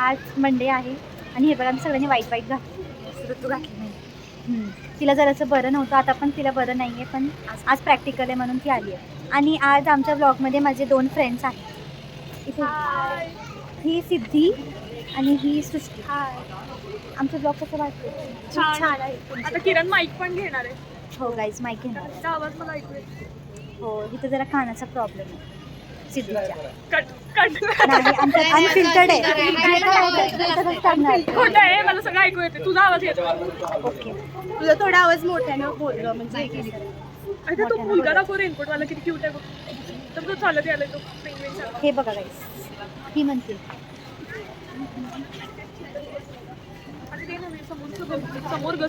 आज मंडे आहे आणि हे बघा आम्ही सगळ्यांनी वाईट घातली, ऋतू घातली नाही. तिला जरासं बरं नव्हतं, आता पण तिला बरं नाही आहे, पण आज प्रॅक्टिकल आहे म्हणून ती आली आहे. आणि आज आमच्या ब्लॉगमध्ये माझे 2 फ्रेंड्स आहेत. इथे ही सिद्धी आणि ही सृष्टी. आमचं ब्लॉग कसं वाटतं? छान आहे. आता किरण माईक पण घेणार आहे. हो गाईज, माईक घेणार. तिचा आवाज मला ऐकू येतो. हो, इथं जरा कानाचा प्रॉब्लेम आहे सिद्धीच्या. नाही, अनफिल्टर्ड आहे. खोटं आहे, मला सगळं ऐकू येते. तुझा आवाज येतो. ओके, तुझा थोडा आवाज मोठ्यानं बोललो म्हणजे अरे तो मुलगा दाखव रेनकोट वाला किती क्यूट आहे बघ. तर तो चालत यायला तो पेंग्विन. हे बघा गाईज, ही म्हणते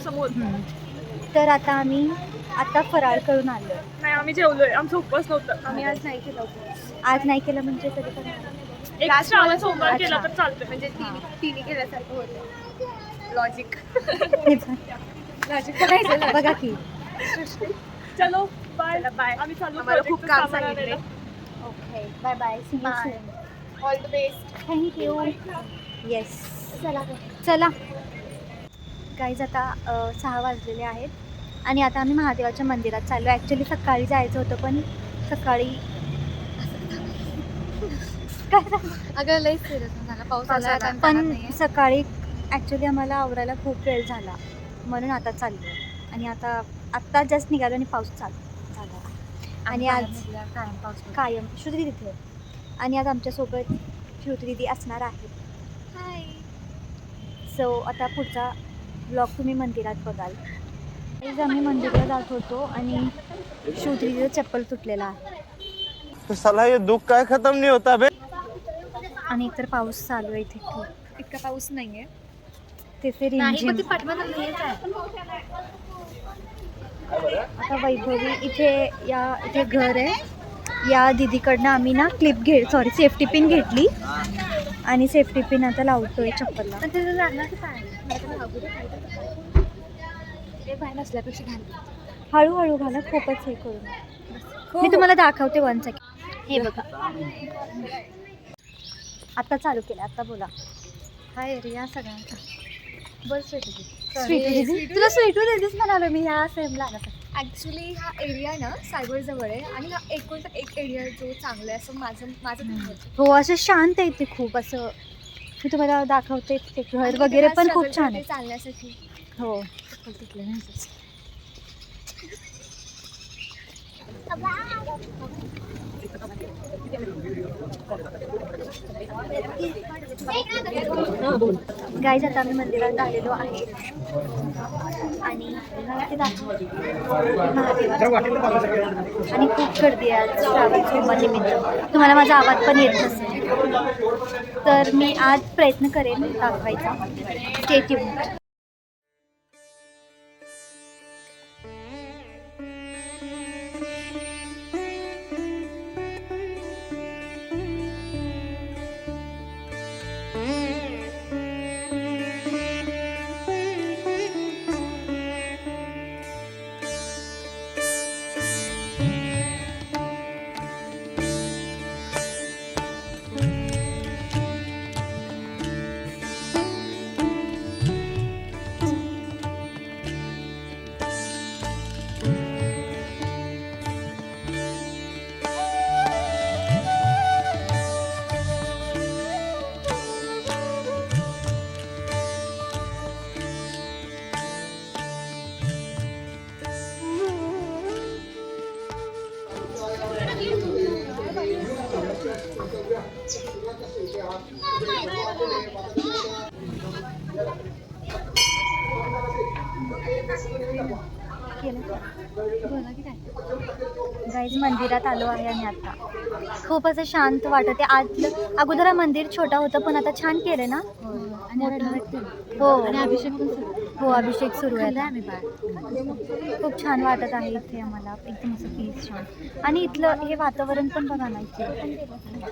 समोर. तर आता आम्ही फराळ करून आलो. नाही, आम्ही जेवलोय. आमचा उपवास नव्हता. आम्ही आज नाही केलं उपवास. आज नाही केलं म्हणजे कधी करणार? एक श्रावण सोमवार केला तर चालतोय. म्हणजे तिने केल्यासारखं होतं. लॉजिक बघा की. चलो बाय. आम्ही चाललो. आम्हाला खूप काम सांगितले. Okay, bye bye. See you soon. All the best. Thank you. Yes, चला गाईज, आता 6 वाजलेले आहेत आणि आता आम्ही महादेवाच्या मंदिरात चाललो. ॲक्च्युली सकाळी जायचं होतं, पण सकाळी काय झालं? अगं लई सिरियस झाला, पाऊस आला. पण सकाळी ॲक्च्युली आम्हाला आवरायला खूप वेळ झाला, म्हणून आता चाललो. आणि आत्ता जस्ट निघालो आणि पाऊस चालू झाला. आणि आज कायम श्रुती तिथे आहे. आणि आज आमच्यासोबत श्रुती दिदी असणार आहे. हाय. सो आता पुढचा ब्लॉग तुम्ही मंदिरात बघाल. आम्ही मंदिराला जात होतो आणि श्रुती दिदीचं चप्पल तुटलेला आहे. साला ये दुख काय खत्म नहीं होता बे. आणि एकतर पाऊस चालू आहे इथे खूप. इतका पाऊस नाहीये. तिथे रिमझिम. आता वैभवी इथे घर आहे. या दीदीकडनं आम्ही ना सेफ्टी पिन घेतली आणि सेफ्टी पिन आता लावतोय चप्पलला. नसल्यापेक्षा घाल. हळूहळू घाला, खूपच हे करून. मी तुम्हाला दाखवते 1 सेकंड. हे बघा, आता चालू केलं. आता बोला. हाय रिया सगळ्यांचा. बस तुला स्वीटू देतेच म्हणालो मी ह्या सेमला. ॲक्च्युली हा एरिया ना सायबर जवळ आहे आणि हा एक एरिया जो चांगला आहे असं माझं मत. हो, असं शांत आहे ते खूप. असं मी तुम्हाला दाखवते. ते घर वगैरे पण खूप छान आहे चालण्यासाठी. हो. गाईज, आता आम्ही मंदिरात आलेलो आहे आणि आणि खूप गर्दी आहे आज श्रावण सोमवारनिमित्त. तुम्हाला माझा आवाज पण येत नसेल, तर मी आज प्रयत्न करेन दाखवायचा. Stay tuned. गाईज, मंदिरात आलो आहे आणि आता खूप असं शांत वाटत आहे. अगोदर हा मंदिर छोटा होतं, पण आता छान केलं ना. हो, अभिषेक सुरू आहे. खूप छान वाटत आहे इथे आम्हाला. एकदम असं पीस छान. आणि इथलं हे वातावरण पण बघा ना, इथे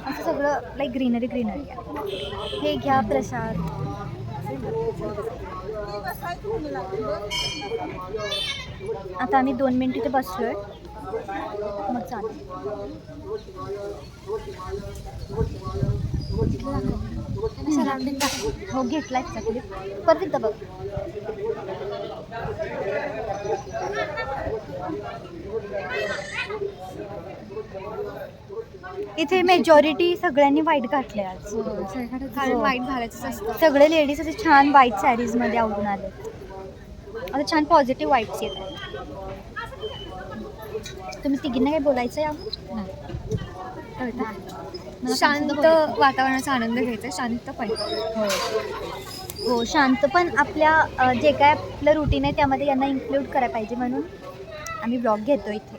असं सगळं लाईक ग्रीनरी आहे. हे घ्या प्रसाद. आता आम्ही 2 मिनिट इथे बसलोय मग चालेल. हो घेतलाय परत एकदा बघ. इथे मेजॉरिटी सगळ्यांनी व्हाईट घातले आज. कारण वाईट घालायचंच असतं. सगळे लेडीज असे छान व्हाईट सॅरीज मध्ये आवडून आले. आता छान पॉझिटिव्ह वाईब्स येत आहेत. तुम्ही तिघींना काय बोलायचं यावर? शांत वातावरणाचा आनंद घ्यायचा, शांतपणे. हो शांत पण आपल्या जे काय आपलं रुटीन आहे त्यामध्ये यांना इन्क्लूड करायला पाहिजे म्हणून आम्ही ब्लॉग घेतो इथे.